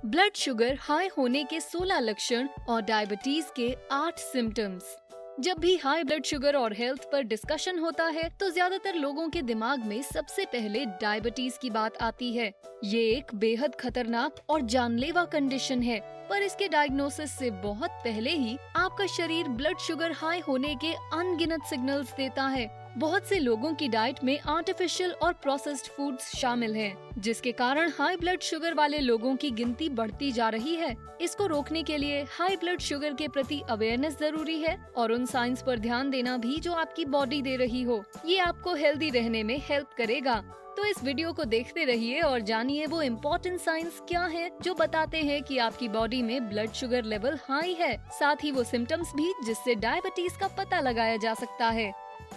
Blood sugar high होने के 16 लक्षण और डायबिटीज के 8 सिम्टम्स। जब भी हाई ब्लड शुगर और हेल्थ पर डिस्कशन होता है तो ज्यादातर लोगों के दिमाग में सबसे पहले डायबिटीज की बात आती है। ये एक बेहद खतरनाक और जानलेवा कंडीशन है, पर इसके डायग्नोसिस से बहुत पहले ही आपका शरीर ब्लड शुगर हाई होने के अनगिनत सिग्नल्स देता है। बहुत से लोगों की डाइट में आर्टिफिशियल और प्रोसेस्ड फूड्स शामिल हैं, जिसके कारण हाई ब्लड शुगर वाले लोगों की गिनती बढ़ती जा रही है। इसको रोकने के लिए हाई ब्लड शुगर के प्रति अवेयरनेस जरूरी है और उन साइंस पर ध्यान देना भी जो आपकी बॉडी दे रही हो। ये आपको हेल्दी रहने में हेल्प करेगा। तो इस वीडियो को देखते रहिए और जानिए वो इम्पोर्टेंट साइंस क्या है जो बताते हैं कि आपकी बॉडी में ब्लड शुगर लेवल हाई है। साथ ही वो सिम्टम्स भी जिससे डायबिटीज का पता लगाया जा सकता है।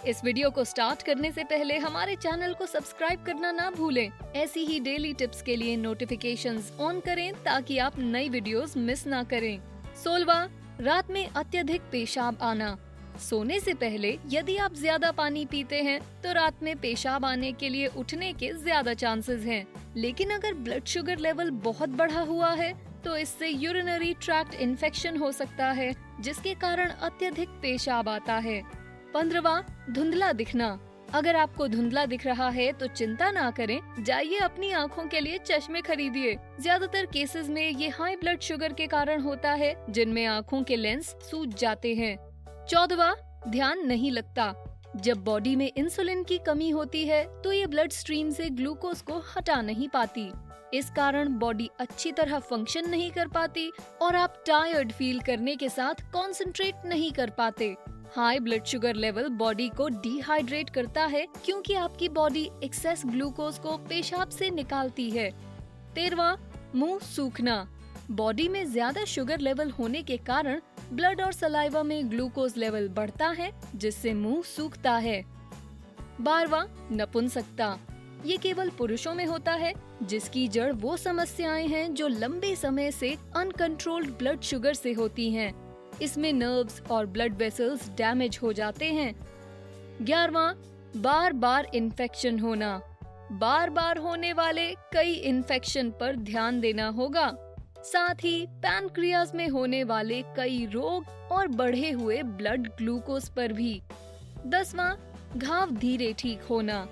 इस वीडियो को स्टार्ट करने से पहले हमारे चैनल को सब्सक्राइब करना ना भूलें। ऐसी ही डेली टिप्स के लिए नोटिफिकेशंस ऑन करें ताकि आप नई वीडियोस मिस ना करें। 16वां, रात में अत्यधिक पेशाब आना। सोने से पहले यदि आप ज्यादा पानी पीते हैं तो रात में पेशाब आने के लिए उठने के ज्यादा चांसेस हैं। लेकिन अगर ब्लड शुगर लेवल बहुत बढ़ा हुआ है तो इससे यूरिनरी ट्रैक्ट इन्फेक्शन हो सकता है, जिसके कारण अत्यधिक पेशाब आता है। 15वां, धुंधला दिखना। अगर आपको धुंधला दिख रहा है तो चिंता ना करें, जाइए अपनी आँखों के लिए चश्मे खरीदिए। ज्यादातर केसेस में ये हाई ब्लड शुगर के कारण होता है, जिनमें आँखों के लेंस सूज जाते हैं। 14वां, ध्यान नहीं लगता। जब बॉडी में इंसुलिन की कमी होती है तो ये ब्लड स्ट्रीम से ग्लूकोज को हटा नहीं पाती। इस कारण बॉडी अच्छी तरह फंक्शन नहीं कर पाती और आप टायर्ड फील करने के साथ कंसंट्रेट नहीं कर पाते। High blood sugar level body को डिहाइड्रेट करता है क्योंकि आपकी बॉडी एक्सेस ग्लूकोज को पेशाब से निकालती है। 13वां, मुंह सूखना। बॉडी में ज्यादा शुगर लेवल होने के कारण ब्लड और सलाइवा में ग्लूकोज लेवल बढ़ता है, जिससे मुंह सूखता है। 12वां, नपुंसकता। ये केवल पुरुषों में होता है, जिसकी जड़ वो समस्याएं हैं जो लंबे समय से अनकंट्रोल्ड ब्लड शुगर से होती हैं। इसमें नर्व्स और ब्लड वेसल्स डैमेज हो जाते हैं। 11वां, बार बार इन्फेक्शन होना। बार बार होने वाले कई इन्फेक्शन पर ध्यान देना होगा। साथ ही पैनक्रियाज में होने वाले कई रोग और बढ़े हुए ब्लड ग्लूकोज पर भी। 10वां, घाव धीरे ठीक होना।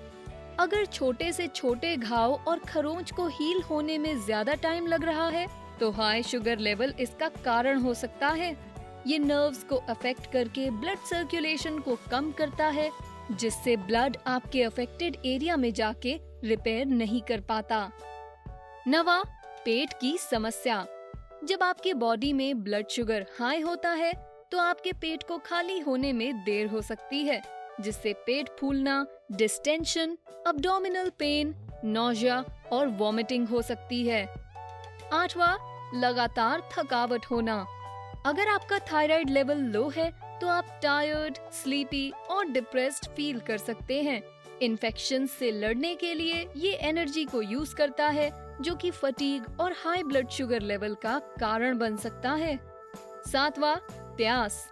अगर छोटे से छोटे घाव और खरोंच को हील होने में ज्यादा टाइम लग रहा है तो हाई शुगर लेवल इसका कारण हो सकता है। ये नर्व्स को अफेक्ट करके ब्लड सर्कुलेशन को कम करता है, जिससे ब्लड आपके अफेक्टेड एरिया में जाके रिपेयर नहीं कर पाता। 9वां, पेट की समस्या। जब आपके बॉडी में ब्लड शुगर हाई होता है तो आपके पेट को खाली होने में देर हो सकती है, जिससे पेट फूलना, डिस्टेंशन, अब्डोमिनल पेन, नौजिया और वॉमिटिंग हो सकती है। 8वां, लगातार थकावट होना। अगर आपका थायराइड लेवल लो है तो आप टायर्ड, स्लीपी और डिप्रेस्ड फील कर सकते हैं। इन्फेक्शन से लड़ने के लिए ये एनर्जी को यूज करता है, जो कि फटीग और हाई ब्लड शुगर लेवल का कारण बन सकता है। 7वां, प्यास।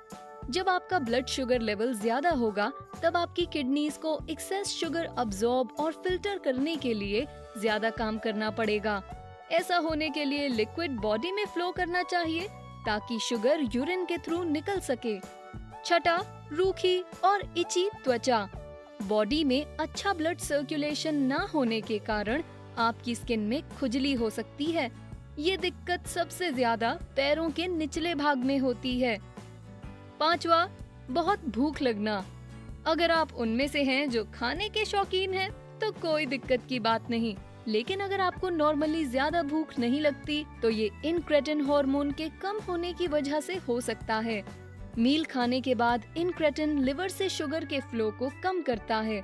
जब आपका ब्लड शुगर लेवल ज्यादा होगा तब आपकी किडनीज को एक्सेस शुगर अब्सॉर्ब और फिल्टर करने के लिए ज्यादा काम करना पड़ेगा। ऐसा होने के लिए लिक्विड बॉडी में फ्लो करना चाहिए ताकि शुगर यूरिन के थ्रू निकल सके। 6वां, रूखी और इची त्वचा। बॉडी में अच्छा ब्लड सर्कुलेशन ना होने के कारण आपकी स्किन में खुजली हो सकती है। ये दिक्कत सबसे ज्यादा पैरों के निचले भाग में होती है। 5वां, बहुत भूख लगना। अगर आप उनमें से हैं जो खाने के शौकीन हैं तो कोई दिक्कत की बात नहीं, लेकिन अगर आपको नॉर्मली ज्यादा भूख नहीं लगती तो ये इनक्रेटिन हार्मोन के कम होने की वजह से हो सकता है। मील खाने के बाद इनक्रेटिन लिवर से शुगर के फ्लो को कम करता है।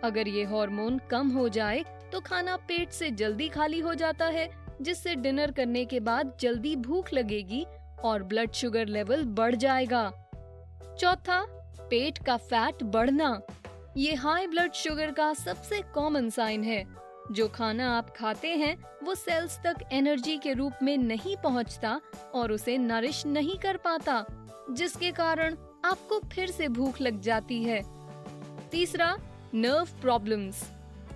अगर ये हार्मोन कम हो जाए तो खाना पेट से जल्दी खाली हो जाता है, जिससे डिनर करने के बाद जल्दी भूख लगेगी और ब्लड शुगर लेवल बढ़ जाएगा। 4वां, पेट का फैट बढ़ना। ये हाई ब्लड शुगर का सबसे कॉमन साइन है। जो खाना आप खाते हैं वो सेल्स तक एनर्जी के रूप में नहीं पहुंचता और उसे नरिश नहीं कर पाता, जिसके कारण आपको फिर से भूख लग जाती है। 3, नर्व प्रॉब्लम्स।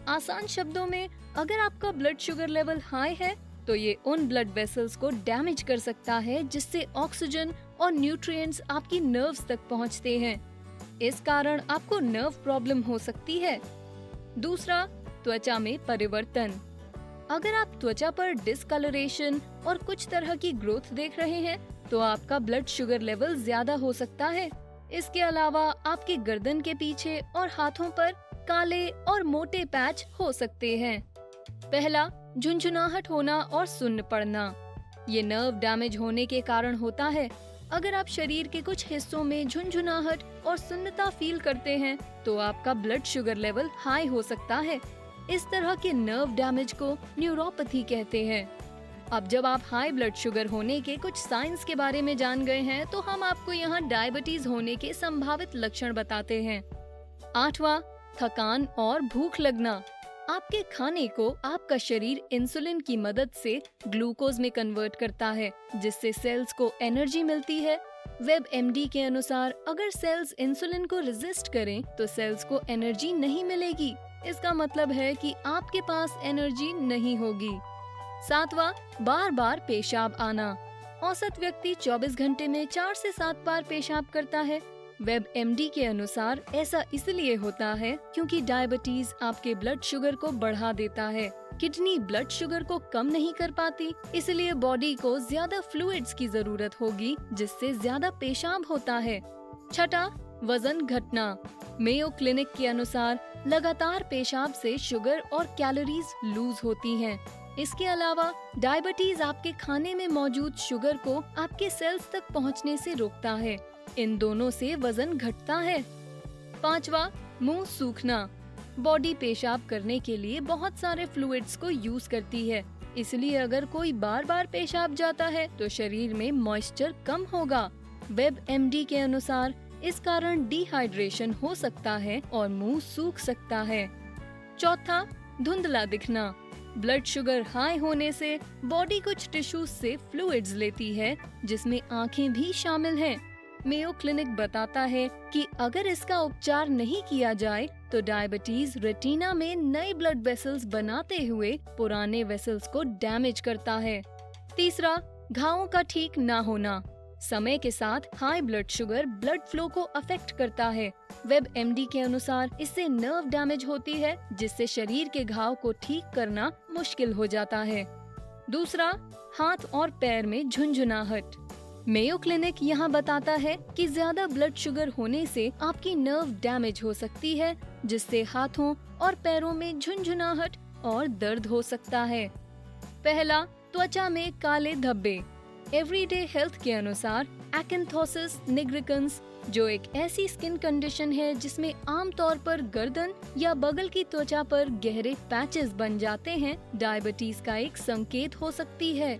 आसान शब्दों में, अगर आपका ब्लड शुगर लेवल हाई है तो ये उन ब्लड वेसल्स को डैमेज कर सकता है जिससे ऑक्सीजन और न्यूट्रिएंट्स आपकी नर्व्स तक पहुंचते हैं। इस कारण आपको नर्व प्रॉब्लम हो सकती है। दूसरा, त्वचा में परिवर्तन। अगर आप त्वचा पर डिस्कलरेशन और कुछ तरह की ग्रोथ देख रहे हैं तो आपका ब्लड शुगर लेवल ज्यादा हो सकता है। इसके अलावा आपकी गर्दन के पीछे और हाथों पर काले और मोटे पैच हो सकते हैं। पहला, झुंझुनाहट होना और सुन्न पड़ना। ये नर्व डैमेज होने के कारण होता है। अगर आप शरीर के कुछ हिस्सों में झुंझुनाहट और सुन्नता फील करते हैं तो आपका ब्लड शुगर लेवल हाई हो सकता है। इस तरह के नर्व डैमेज को न्यूरोपैथी कहते हैं। अब जब आप हाई ब्लड शुगर होने के कुछ साइंस के बारे में जान गए हैं तो हम आपको यहाँ डायबिटीज होने के संभावित लक्षण बताते हैं। 8वां, थकान और भूख लगना। आपके खाने को आपका शरीर इंसुलिन की मदद से ग्लूकोज में कन्वर्ट करता है, जिससे सेल्स को एनर्जी मिलती है। WebMD के अनुसार अगर सेल्स इंसुलिन को रेजिस्ट करें तो सेल्स को एनर्जी नहीं मिलेगी। इसका मतलब है कि आपके पास एनर्जी नहीं होगी। 7वां, बार बार पेशाब आना। औसत व्यक्ति 24 घंटे में 4 से 7 बार पेशाब करता है। WebMD के अनुसार ऐसा इसलिए होता है क्योंकि डायबिटीज आपके ब्लड शुगर को बढ़ा देता है। किडनी ब्लड शुगर को कम नहीं कर पाती, इसलिए बॉडी को ज्यादा फ्लूइड्स की जरूरत होगी, जिससे ज्यादा पेशाब होता है। छठा, वजन घटना। मेयो क्लिनिक के अनुसार लगातार पेशाब से शुगर और कैलोरीज लूज होती हैं। इसके अलावा डायबिटीज आपके खाने में मौजूद शुगर को आपके सेल्स तक पहुंचने से रोकता है। इन दोनों से वजन घटता है। 5वां, मुंह सूखना। बॉडी पेशाब करने के लिए बहुत सारे फ्लूइड्स को यूज करती है, इसलिए अगर कोई बार बार पेशाब जाता है तो शरीर में मॉइस्चर कम होगा। WebMD के अनुसार इस कारण डिहाइड्रेशन हो सकता है और मुंह सूख सकता है। चौथा, धुंधला दिखना। ब्लड शुगर हाई होने से बॉडी कुछ टिश्यूज से फ्लूइड्स लेती है, जिसमें आंखें भी शामिल हैं। मेयो क्लिनिक बताता है कि अगर इसका उपचार नहीं किया जाए तो डायबिटीज रेटिना में नए ब्लड वेसल्स बनाते हुए पुराने वेसल्स को डैमेज करता है। तीसरा, घावों का ठीक ना होना। समय के साथ high blood sugar blood flow को अफेक्ट करता है। WebMD के अनुसार इससे नर्व डैमेज होती है, जिससे शरीर के घाव को ठीक करना मुश्किल हो जाता है। दूसरा, हाथ और पैर में झुंझुनाहट। मेयो क्लिनिक यहाँ बताता है कि ज्यादा ब्लड शुगर होने से आपकी नर्व डैमेज हो सकती है, जिससे हाथों और पैरों में झुंझुनाहट और दर्द हो सकता है। पहला, त्वचा में काले धब्बे। एवरीडे हेल्थ के अनुसार एक्anthosis nigricans, जो एक ऐसी स्किन कंडीशन है जिसमें आमतौर पर गर्दन या बगल की त्वचा पर गहरे पैचेस बन जाते हैं, डायबिटीज का एक संकेत हो सकती है।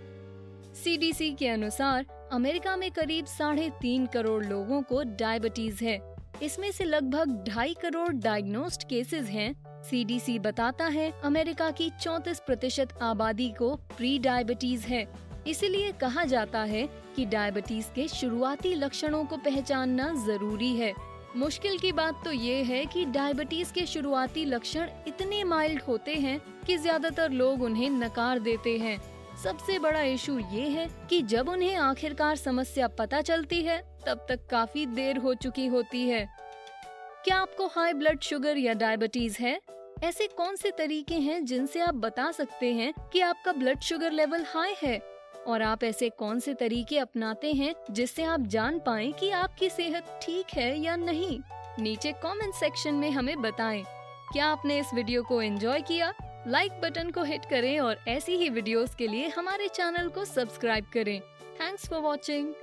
CDC के अनुसार अमेरिका में करीब 3.5 करोड़ लोगों को डायबिटीज है। इसमें से लगभग 2.5 करोड़ डायग्नोस्ड केसेस हैं। CDC बताता है अमेरिका की 34% आबादी को प्री डायबिटीज है। इसीलिए कहा जाता है कि डायबिटीज के शुरुआती लक्षणों को पहचानना जरूरी है। मुश्किल की बात तो ये है कि डायबिटीज के शुरुआती लक्षण इतने माइल्ड होते हैं कि ज्यादातर लोग उन्हें नकार देते हैं। सबसे बड़ा इशू ये है कि जब उन्हें आखिरकार समस्या पता चलती है तब तक काफी देर हो चुकी होती है। क्या आपको हाई ब्लड शुगर या डायबिटीज है? ऐसे कौन से तरीके हैं जिनसे आप बता सकते हैं कि आपका ब्लड शुगर लेवल हाई है? और आप ऐसे कौन से तरीके अपनाते हैं जिससे आप जान पाएं कि आपकी सेहत ठीक है या नहीं? नीचे कमेंट सेक्शन में हमें बताएं। क्या आपने इस वीडियो को एंजॉय किया? लाइक बटन को हिट करें और ऐसी ही वीडियोस के लिए हमारे चैनल को सब्सक्राइब करें। Thanks for watching.